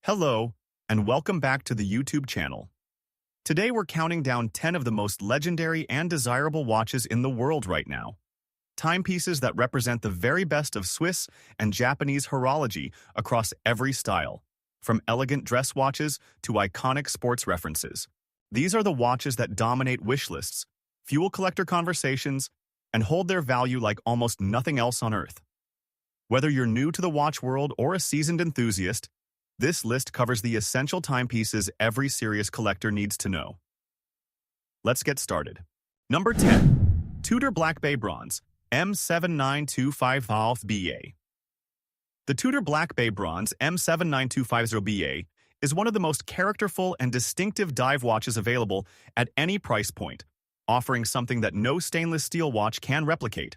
Hello, and welcome back to the YouTube channel. Today we're counting down 10 of the most legendary and desirable watches in the world right now. Timepieces that represent the very best of Swiss and Japanese horology across every style, from elegant dress watches to iconic sports references. These are the watches that dominate wish lists, fuel collector conversations, and hold their value like almost nothing else on Earth. Whether you're new to the watch world or a seasoned enthusiast, this list covers the essential timepieces every serious collector needs to know. Let's get started. Number 10. Tudor Black Bay Bronze M79250BA. The Tudor Black Bay Bronze M79250BA is one of the most characterful and distinctive dive watches available at any price point, offering something that no stainless steel watch can replicate.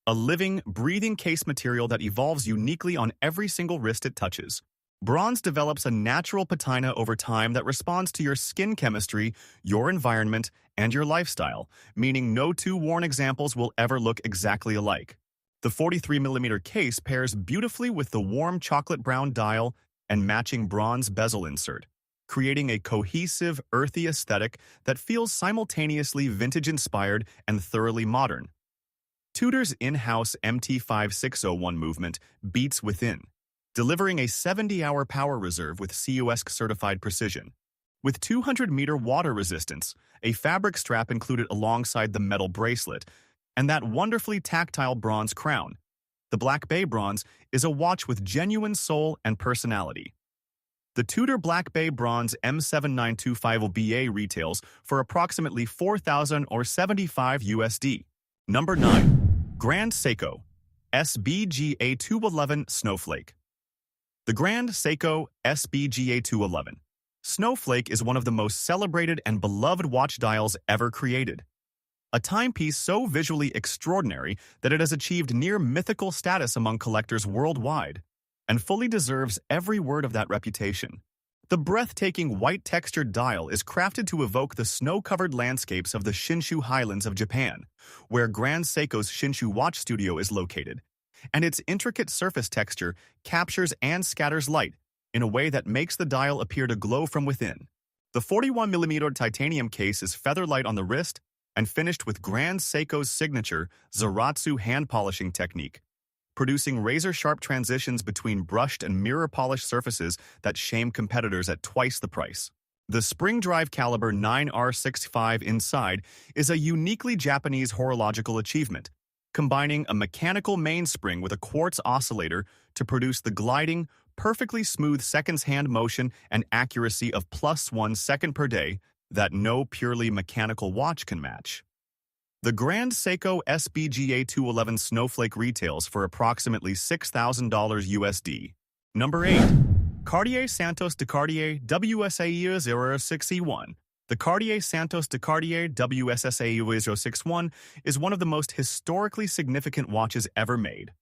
A living, breathing case material that evolves uniquely on every single wrist it touches. Bronze develops a natural patina over time that responds to your skin chemistry, your environment, and your lifestyle, meaning no two worn examples will ever look exactly alike. The 43mm case pairs beautifully with the warm chocolate brown dial and matching bronze bezel insert, creating a cohesive, earthy aesthetic that feels simultaneously vintage-inspired and thoroughly modern. Tudor's in-house MT5601 movement beats within, delivering a 70-hour power reserve with COSC-certified precision. With 200-meter water resistance, a fabric strap included alongside the metal bracelet, and that wonderfully tactile bronze crown, the Black Bay Bronze is a watch with genuine soul and personality. The Tudor Black Bay Bronze M79250BA retails for approximately $4,000 or $75 USD. Number 9. Grand Seiko SBGA211 Snowflake. The Grand Seiko SBGA211 Snowflake is one of the most celebrated and beloved watch dials ever created. A timepiece so visually extraordinary that it has achieved near mythical status among collectors worldwide, and fully deserves every word of that reputation. The breathtaking white-textured dial is crafted to evoke the snow-covered landscapes of the Shinshu Highlands of Japan, where Grand Seiko's Shinshu Watch Studio is located, and its intricate surface texture captures and scatters light in a way that makes the dial appear to glow from within. The 41mm titanium case is feather-light on the wrist and finished with Grand Seiko's signature Zaratsu hand-polishing technique, producing razor-sharp transitions between brushed and mirror-polished surfaces that shame competitors at twice the price. The spring drive caliber 9R65 inside is a uniquely Japanese horological achievement, combining a mechanical mainspring with a quartz oscillator to produce the gliding, perfectly smooth seconds hand motion and accuracy of +1 second per day that no purely mechanical watch can match. The Grand Seiko SBGA211 Snowflake retails for approximately $6,000 USD. Number 8. Cartier Santos de Cartier WSAE061. The Cartier Santos de Cartier WSSAE061 is one of the most historically significant watches ever made.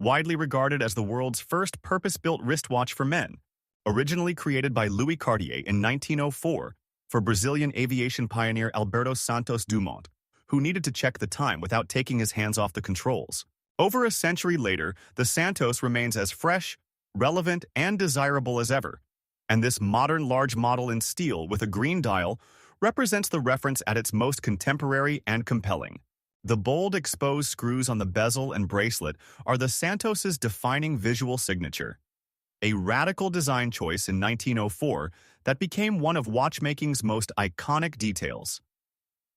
Widely regarded as the world's first purpose-built wristwatch for men, originally created by Louis Cartier in 1904 for Brazilian aviation pioneer Alberto Santos Dumont, who needed to check the time without taking his hands off the controls. Over a century later, the Santos remains as fresh, relevant, and desirable as ever, and this modern large model in steel with a green dial represents the reference at its most contemporary and compelling. The bold exposed screws on the bezel and bracelet are the Santos's defining visual signature, a radical design choice in 1904 that became one of watchmaking's most iconic details.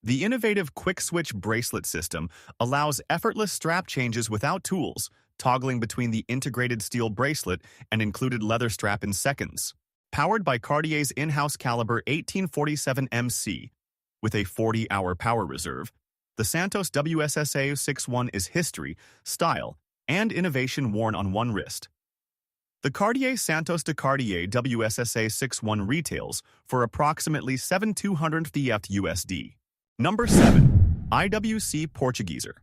The innovative quick-switch bracelet system allows effortless strap changes without tools, toggling between the integrated steel bracelet and included leather strap in seconds. Powered by Cartier's in-house caliber 1847 MC, with a 40-hour power reserve, the Santos WSSA61 is history, style, and innovation worn on one wrist. The Cartier Santos de Cartier WSSA61 retails for approximately $7,250 USD. Number 7. IWC Portugieser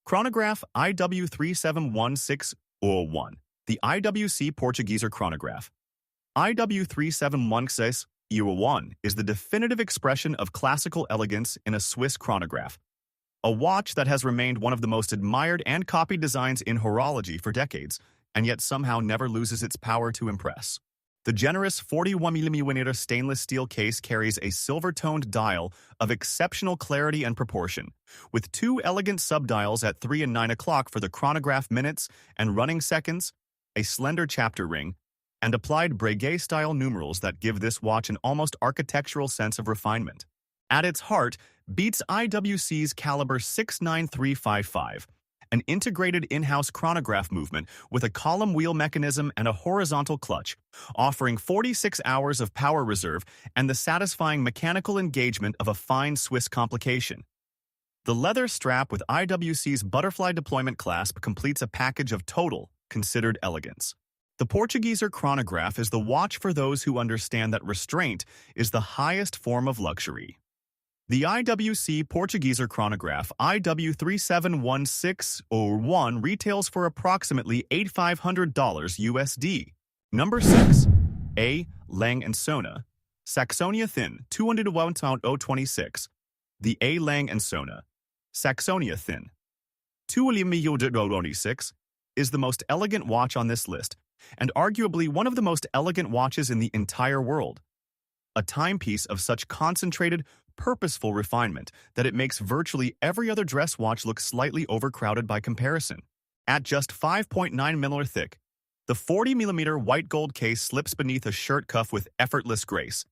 Chronograph IW371601. The IWC Portugieser Chronograph IW371601 is the definitive expression of classical elegance in a Swiss chronograph, a watch that has remained one of the most admired and copied designs in horology for decades, and yet somehow never loses its power to impress. The generous 41mm stainless steel case carries a silver-toned dial of exceptional clarity and proportion, with two elegant subdials at 3 and 9 o'clock for the chronograph minutes and running seconds, a slender chapter ring, and applied Breguet-style numerals that give this watch an almost architectural sense of refinement. At its heart beats IWC's Caliber 69355, an integrated in-house chronograph movement with a column wheel mechanism and a horizontal clutch, offering 46 hours of power reserve and the satisfying mechanical engagement of a fine Swiss complication. The leather strap with IWC's butterfly deployment clasp completes a package of total, considered elegance. The Portugieser chronograph is the watch for those who understand that restraint is the highest form of luxury. The IWC Portugieser Chronograph IW371601 retails for approximately $8,500 USD. Number 6. A. Lange Söhne Saxonia Thin 201,026. The A. Lange Söhne Saxonia Thin 201,026 is the most elegant watch on this list, and arguably one of the most elegant watches in the entire world. A timepiece of such concentrated, purposeful refinement that it makes virtually every other dress watch look slightly overcrowded by comparison. At just 5.9 mm thick, the 40mm white gold case slips beneath a shirt cuff with effortless grace,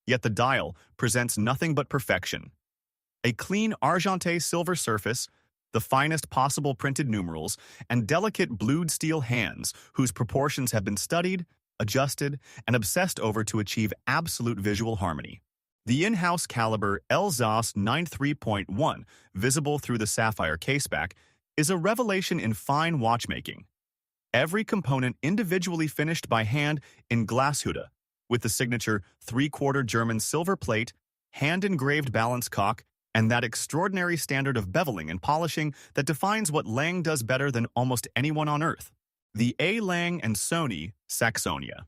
yet the dial presents nothing but perfection. A clean argenté silver surface, the finest possible printed numerals, and delicate blued steel hands whose proportions have been studied, adjusted, and obsessed over to achieve absolute visual harmony. The in-house caliber LZOS 93.1, visible through the sapphire caseback, is a revelation in fine watchmaking. Every component individually finished by hand in Glashütte, with the signature 3/4 German silver plate, hand-engraved balance cock, and that extraordinary standard of beveling and polishing that defines what Lange does better than almost anyone on earth. The A. Lange Söhne Saxonia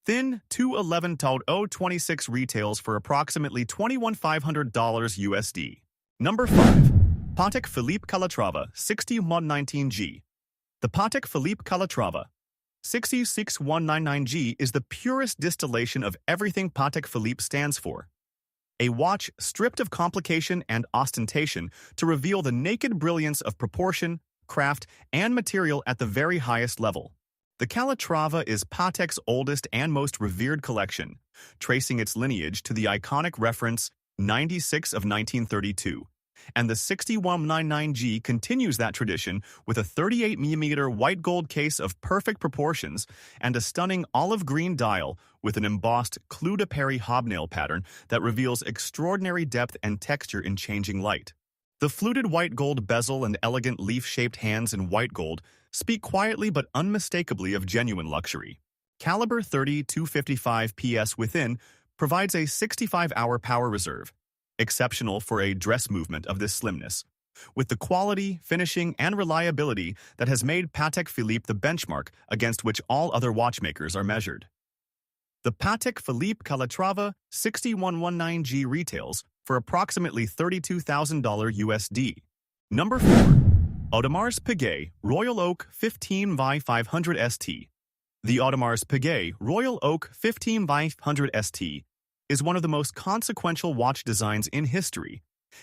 Thin 211,026 retails for approximately $21,500 USD. Number 5. Patek Philippe Calatrava 60119G. The Patek Philippe Calatrava 66199G is the purest distillation of everything Patek Philippe stands for. A watch stripped of complication and ostentation to reveal the naked brilliance of proportion, craft, and material at the very highest level. The Calatrava is Patek's oldest and most revered collection, tracing its lineage to the iconic reference 96 of 1932, and the 6199G continues that tradition with a 38mm white gold case of perfect proportions and a stunning olive green dial with an embossed Clou de Paris hobnail pattern that reveals extraordinary depth and texture in changing light. The fluted white gold bezel and elegant leaf-shaped hands in white gold speak quietly but unmistakably of genuine luxury. Caliber 30-255 PS within provides a 65-hour power reserve, exceptional for a dress movement of this slimness, with the quality, finishing, and reliability that has made Patek Philippe the benchmark against which all other watchmakers are measured. The Patek Philippe Calatrava 6119G retails for approximately $32,000 USD. Number 4. Audemars Piguet Royal Oak 15x500 ST. The Audemars Piguet Royal Oak 15x500 ST is one of the most consequential watch designs in history,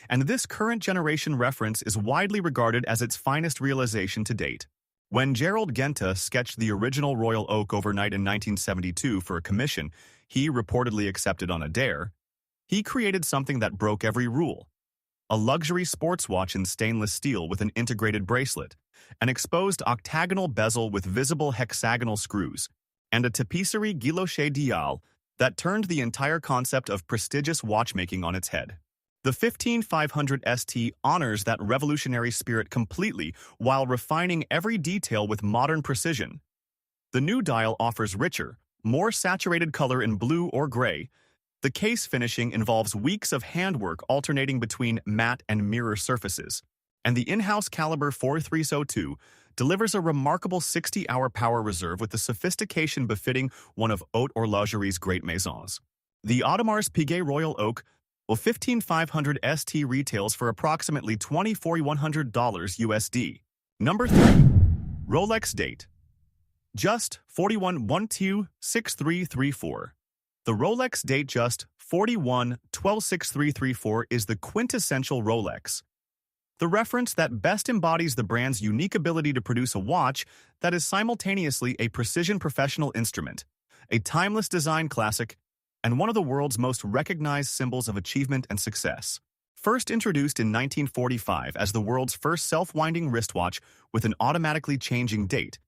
and this current generation reference is widely regarded as its finest realization to date. When Gerald Genta sketched the original Royal Oak overnight in 1972 for a commission he reportedly accepted on a dare, he created something that broke every rule. A luxury sports watch in stainless steel with an integrated bracelet, an exposed octagonal bezel with visible hexagonal screws, and a tapisserie guilloché dial that turned the entire concept of prestigious watchmaking on its head. The 15500 ST honors that revolutionary spirit completely while refining every detail with modern precision. The new dial offers richer, more saturated color in blue or gray. The case finishing involves weeks of handwork alternating between matte and mirror surfaces, and the in-house Caliber 4302 delivers a remarkable 60-hour power reserve with the sophistication befitting one of haute horlogerie's great maisons. The Audemars Piguet Royal Oak 15500 ST retails for approximately $24,100 USD. Number 3. Rolex Date Just 41126334. The Rolex Datejust 41126334 is the quintessential Rolex. The reference that best embodies the brand's unique ability to produce a watch that is simultaneously a precision professional instrument, a timeless design classic, and one of the world's most recognized symbols of achievement and success. First introduced in 1945 as the world's first self-winding wristwatch with an automatically changing date,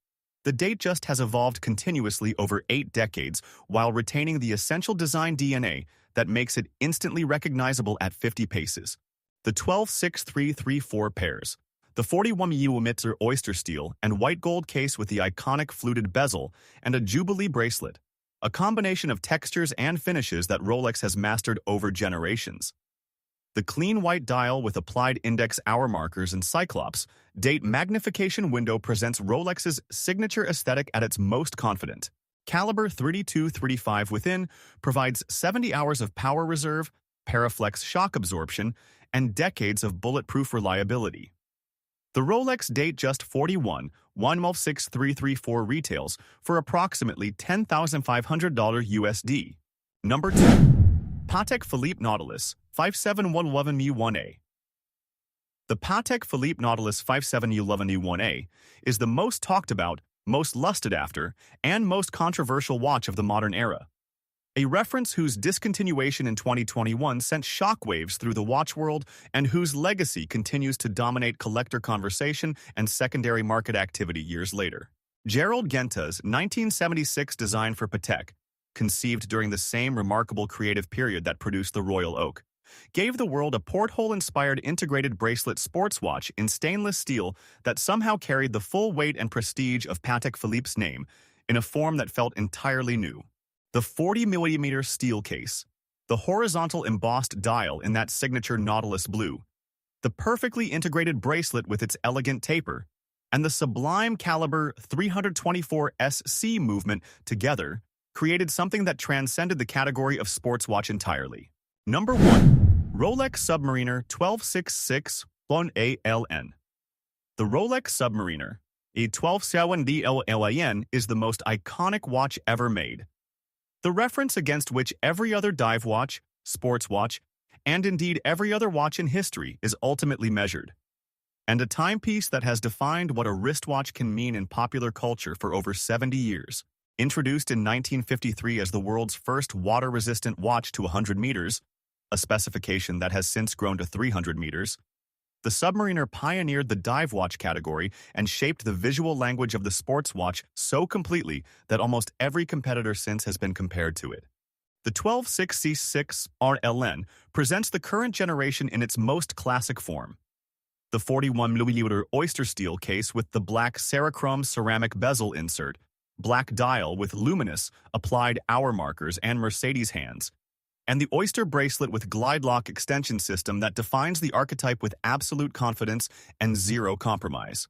the Datejust has evolved continuously over 8 decades while retaining the essential design DNA that makes it instantly recognizable at 50 paces. The 126334 pairs, the 41mm oyster steel and white gold case with the iconic fluted bezel and a Jubilee bracelet, a combination of textures and finishes that Rolex has mastered over generations. The clean white dial with applied index hour markers and Cyclops date magnification window presents Rolex's signature aesthetic at its most confident. Caliber 3235 within provides 70 hours of power reserve, Paraflex shock absorption, and decades of bulletproof reliability. The Rolex Datejust 41126334 retails for approximately $10,500 USD. Number 2. Patek Philippe Nautilus 57111E1A. The Patek Philippe Nautilus 57111E1A is the most talked about, most lusted after, and most controversial watch of the modern era. A reference whose discontinuation in 2021 sent shockwaves through the watch world and whose legacy continues to dominate collector conversation and secondary market activity years later. Gerald Genta's 1976 design for Patek, conceived during the same remarkable creative period that produced the Royal Oak, gave the world a porthole-inspired integrated bracelet sports watch in stainless steel that somehow carried the full weight and prestige of Patek Philippe's name in a form that felt entirely new. The 40mm steel case, the horizontal embossed dial in that signature Nautilus blue, the perfectly integrated bracelet with its elegant taper, and the sublime caliber 324 SC movement together created something that transcended the category of sports watch entirely. Number 1. Rolex Submariner 1266-1ALN. The Rolex Submariner, E1270LLAN, is the most iconic watch ever made. The reference against which every other dive watch, sports watch, and indeed every other watch in history is ultimately measured. And a timepiece that has defined what a wristwatch can mean in popular culture for over 70 years. Introduced in 1953 as the world's first water-resistant watch to 100 meters, a specification that has since grown to 300 meters, the Submariner pioneered the dive watch category and shaped the visual language of the sports watch so completely that almost every competitor since has been compared to it. The 126C6 RLN presents the current generation in its most classic form. The 41mm oyster steel case with the black Serichrome ceramic bezel insert, black dial with luminous, applied hour markers and Mercedes hands, and the oyster bracelet with glide lock extension system that defines the archetype with absolute confidence and zero compromise.